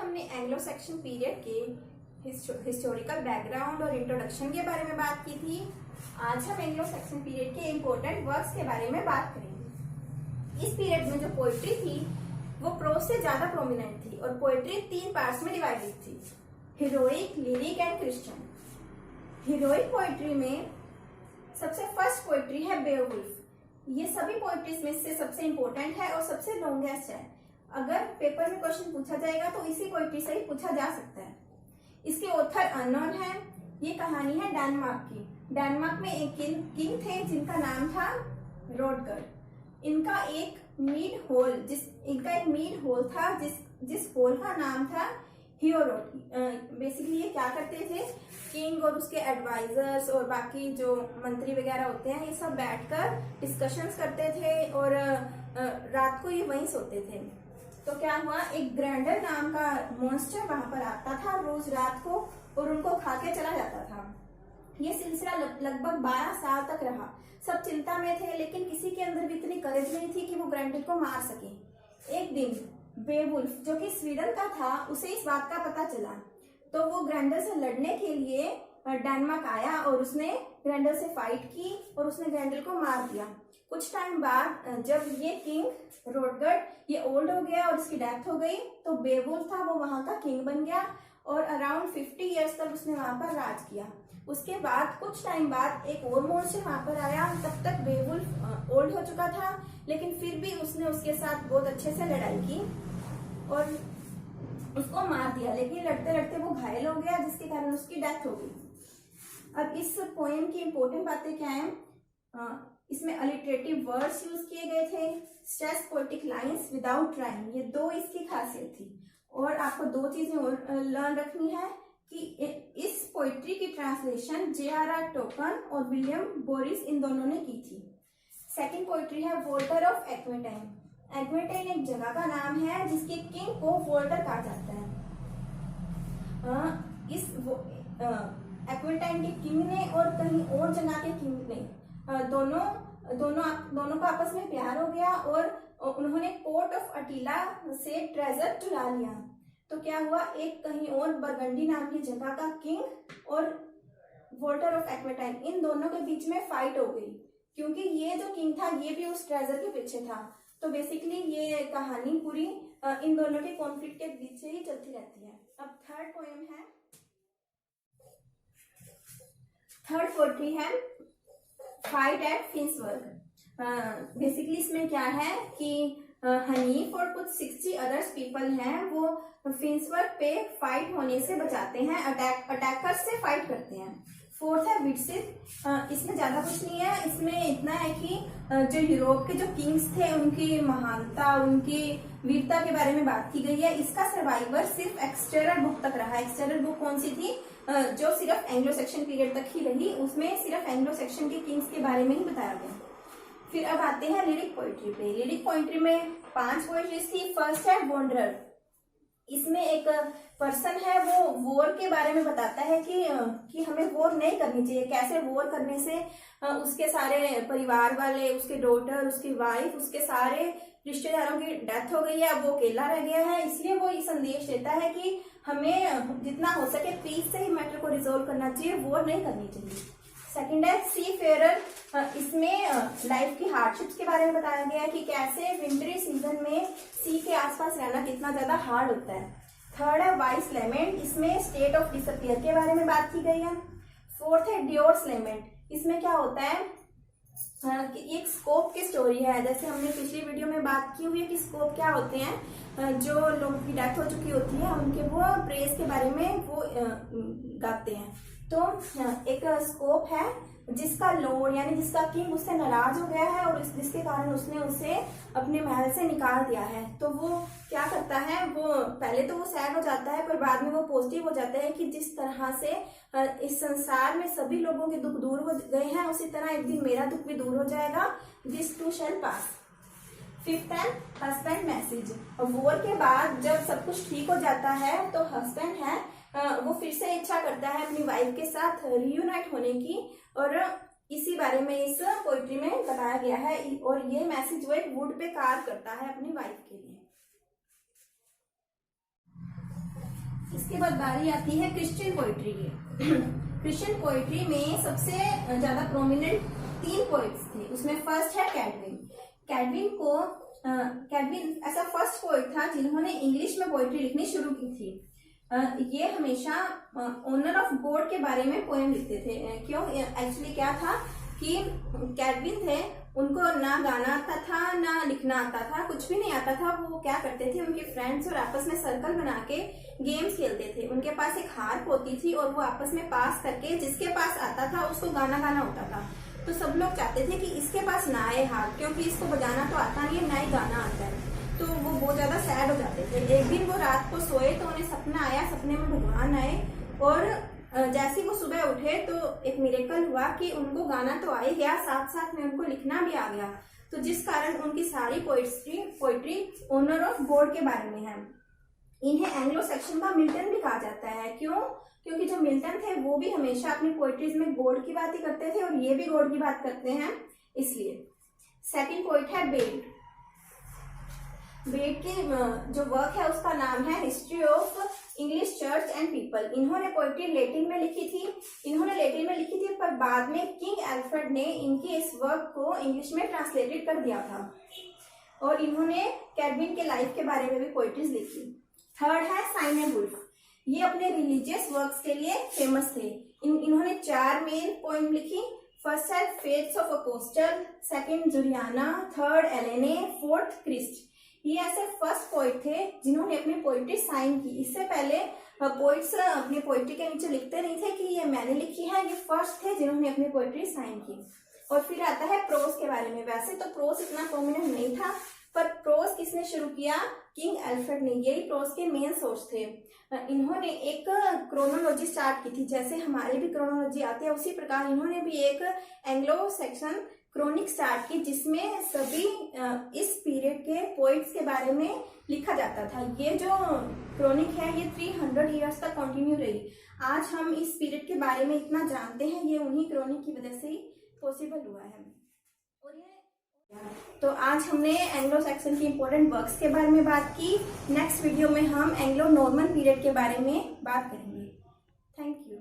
हमने Anglo Saxon period के historical background और इंट्रोडक्शन के बारे में बात की थी। आज हम एंग्लो सेक्शन पीरियड के इम्पोर्टेंट वर्क्स के बारे में बात करेंगे। इस पीरियड में जो पोइट्री थी वो प्रोज से ज्यादा प्रोमिनेंट थी और पोइट्री 3 पार्ट्स में डिवाइडेड थी, heroic, lyric and Christian. Heroic poetry में सबसे फर्स्ट पोइट्री है बेवुल्फ। ये सभी पोइट्रीज में से सबसे इम्पोर्टेंट है और सबसे लॉन्गेस्ट है। अगर पेपर में क्वेश्चन पूछा जाएगा तो इसी पोइट्री से ही पूछा जा सकता है। इसके ऑथर अननोन है। ये कहानी है डेनमार्क की। डेनमार्क में एक किंग थे जिनका नाम था रोडगर्ड। इनका एक मीड होल था जिस होल का नाम था हियोरोट। बेसिकली ये क्या करते थे, किंग और उसके एडवाइजर्स और बाकी जो मंत्री वगैरह होते हैं ये सब बैठकर डिस्कशंस करते थे और रात को ये वहीं सोते थे। तो क्या हुआ, एक ग्रैंडर नाम का मॉन्स्टर वहां पर आता था रोज रात को और उनको खा के चला जाता था। ये सिलसिला लगभग 12 साल तक रहा। सब चिंता में थे लेकिन किसी के अंदर भी इतनी करेज नहीं थी कि वो ग्रैंडर को मार सके। एक दिन बेवुल्फ जो कि स्वीडन का था उसे इस बात का पता चला, तो वो ग्रैंडर से लड़ने के लिए डेनमार्क आया और उसने ग्रैंडर से फाइट की और उसने ग्रैंडर को मार दिया। कुछ टाइम बाद जब ये किंग रोडगर्ड ये ओल्ड हो गया और उसकी डेथ हो गई तो बेवुल्फ था वो वहां का किंग बन गया और अराउंड 50 इयर्स तक उसने वहां पर राज किया। उसके बाद कुछ टाइम बाद एक और मॉन्स्टर वहां पर आया। तब तक बेवुल्फ ओल्ड हो चुका था लेकिन फिर भी उसने उसके साथ बहुत अच्छे से लड़ाई की और उसको मार दिया, लेकिन लड़ते लड़ते वो घायल हो गया जिसके कारण उसकी डेथ हो गई। अब इस पोएम की इंपॉर्टेंट बातें क्या है, इसमें अलिटरेटिव वर्ड्स यूज किए गए थे, stress poetic lines without rhyme, ये 2 इसकी खासियत थी। और आपको 2 चीजें और लर्न रखनी है कि इस पोइट्री की ट्रांसलेशन J.R.R. टोकन और विलियम बोरिस इन दोनों ने की थी। सेकंड पोइट्री है वोल्टर ऑफ एक्वेटाइन। एक्वेटाइन एक जगह का नाम है जिसके किंग को वोल्टर कहा जाता है। इस एक्वेटाइन के किंग ने और कहीं और जगह के किंग ने दोनों का आपस में प्यार हो गया और उन्होंने कोर्ट ऑफ अटीला से ट्रेजर चुरा लिया। तो क्या हुआ, एक कहीं और बरगंडी नाम की जगह का किंग और वोल्टर ऑफ एक्वेटाइन इन दोनों के बीच में फाइट हो गई क्योंकि ये जो किंग था ये भी उस ट्रेजर के पीछे था। तो बेसिकली ये कहानी पूरी इन दोनों के कॉन्फ्लिक्ट के बीच से ही चलती रहती है। अब थर्ड पोएट्री है फाइट एट फिंसबर्ग। बेसिकली इसमें क्या है कि हनीफ और कुछ 60 अदर्स पीपल हैं वो फिंसबर्ग पे फाइट होने से बचाते हैं, अटैकर्स से फाइट करते हैं। फोर्थ है विटसित। इसमें ज्यादा कुछ नहीं है, इसमें इतना है कि जो यूरोप के जो किंग्स थे उनकी महानता उनकी वीरता के बारे में बात की गई है। इसका सर्वाइवर सिर्फ एक्सटरनल बुक तक रहा। एक्सटरनल बुक कौन सी थी, जो सिर्फ एंग्लो सेक्शन पीरियड तक ही रही, उसमें सिर्फ एंग्लो सेक्शन के किंग्स के बारे में ही बताया गया। फिर अब आते हैं लिरिक पोइट्री पे। लिरिक पोइट्री में 5 पोइट्रीज थी। फर्स्ट है वॉन्डरर। इसमें एक पर्सन है वो वॉर के बारे में बताता है कि हमें वॉर नहीं करनी चाहिए, कैसे वॉर करने से उसके सारे परिवार वाले, उसके डॉटर, उसकी वाइफ, उसके सारे रिश्तेदारों की डेथ हो गई है, अब वो अकेला रह गया है। इसलिए वो ये संदेश देता है कि हमें जितना हो सके पीस से ही मैटर को रिजोल्व करना चाहिए, वॉर नहीं करनी चाहिए। सेकंड है सी फेरर। इसमें लाइफ की हार्डशिप्स के बारे में बताया गया है कि कैसे विंटरी सीजन में सी के आसपास रहना कितना ज्यादा हार्ड होता है। थर्ड है वाइस लेमेंट। इसमें स्टेट ऑफ डिसअपियर के बारे में बात की गई है। फोर्थ है डियोर्स लेमेंट। इसमें क्या होता है कि एक स्कोप की स्टोरी है। जैसे हमने पिछली वीडियो में बात की हुई है कि स्कोप क्या होते हैं, जो लोगों की डेथ हो चुकी होती है उनके वो प्रेस के बारे में वो गाते हैं। तो एक स्कोप है जिसका लॉर्ड यानी जिसका किंग उससे नाराज हो गया है और जिसके कारण उसने उसे अपने महल से निकाल दिया है। तो वो क्या करता है, वो पहले तो वो सैड हो जाता है पर बाद में वो पॉजिटिव हो जाता है कि जिस तरह से इस संसार में सभी लोगों के दुख दूर हो गए हैं उसी तरह एक दिन मेरा दुख भी दूर हो जाएगा। This to shell pass. Fifth है हस्बैंड मैसेज। वॉर के बाद जब सब कुछ ठीक हो जाता है तो हस्बैंड है वो फिर से इच्छा करता है अपनी वाइफ के साथ रियूनाइट होने की और इसी बारे में इस पोइट्री में बताया गया है। और ये मैसेज वो एक वुड पे कार्व करता है अपनी वाइफ के लिए। इसके बाद बारी आती है क्रिश्चियन पोइट्री की। क्रिश्चियन पोइट्री में सबसे ज्यादा प्रोमिनेंट 3 पोइट्स थे। उसमें फर्स्ट है कैडविन। कैडविन ऐसा फर्स्ट पोइट था जिन्होंने इंग्लिश में पोइट्री लिखनी शुरू की थी। ये हमेशा ऑनर ऑफ गॉड के बारे में पोएम लिखते थे। क्यों? एक्चुअली क्या था कि कैडविन थे, उनको ना गाना आता था ना लिखना आता था, कुछ भी नहीं आता था। वो क्या करते थे, उनके फ्रेंड्स और आपस में सर्कल बना के गेम्स खेलते थे। उनके पास एक हार्प होती थी और वो आपस में पास करके जिसके पास आता था उसको गाना गाना होता था। तो सब लोग चाहते थे कि इसके पास ना आए हार्प, क्योंकि इसको बजाना तो आता नहीं है, ना ही गाना आता है। तो वो बहुत ज्यादा सैड हो जाते थे। एक दिन वो रात को सोए तो उन्हें सपना आया, सपने में भगवान आए और जैसे ही वो सुबह उठे तो एक मिरेकल हुआ कि उनको गाना तो आ ही गया, साथ साथ में उनको लिखना भी आ गया। तो जिस कारण उनकी सारी पोइट्री ऑनर ऑफ गॉड के बारे में है। इन्हें एंग्लो सेक्शन का मिल्टन भी कहा जाता है। क्यों? क्योंकि जो मिल्टन थे वो भी हमेशा अपनी पोइट्रीज में गॉड की बात ही करते थे और ये भी गॉड की बात करते हैं, इसलिए। सेकंड पोइट है बेट। बेट की जो वर्क है उसका नाम है history of English church and people. इन्होंने पोइट्री लैटिन में लिखी थी, पर बाद में किंग एल्फ्रेड ने इनकी इस वर्क को इंग्लिश में ट्रांसलेटेड कर दिया था। और इन्होंने कैडविन के लाइफ के बारे में भी पोइट्रीज लिखी। थर्ड है साइमन वुल्फ। ये अपने रिलीजियस वर्क्स के लिए फेमस थे। इन्होंने 4 मेन पोएम लिखी। फर्स्ट है Fates of Apostle, second Juliana, third Elene, fourth Christ. ये ऐसे फर्स्ट पोइट थे जिन्होंने अपनी पोइट्री साइन की। इससे पहले पोइट्स अपनी पोइट्री के नीचे लिखते नहीं थे कि ये मैंने लिखी है, ये फर्स्ट थे जिन्होंने अपनी पोइट्री साइन की। और फिर आता है प्रोज के बारे में। वैसे तो प्रोज इतना प्रोमिनेंट नहीं था, पर प्रोज किसने शुरू किया? किंग एल्फ्रेड ने। यही प्रोज के मेन सोर्स थे। इन्होंने एक क्रोनोलॉजी स्टार्ट की थी, जैसे हमारी भी क्रोनोलॉजी आती है उसी प्रकार इन्होंने भी एक एंग्लो सेक्शन क्रोनिक स्टार्ट की, जिसमें सभी इस पीरियड के पोइट्स के बारे में लिखा जाता था। ये जो क्रोनिक है ये 300 ईयर्स तक कंटिन्यू रही। आज हम इस पीरियड के बारे में इतना जानते हैं, ये उन्हीं क्रोनिक की वजह से ही पॉसिबल हुआ है। और ये तो आज हमने एंग्लो सेक्शन की इंपॉर्टेंट वर्क्स के बारे में बात की। नेक्स्ट वीडियो में हम एंग्लो नॉर्मन पीरियड के बारे में बात करेंगे। Thank you.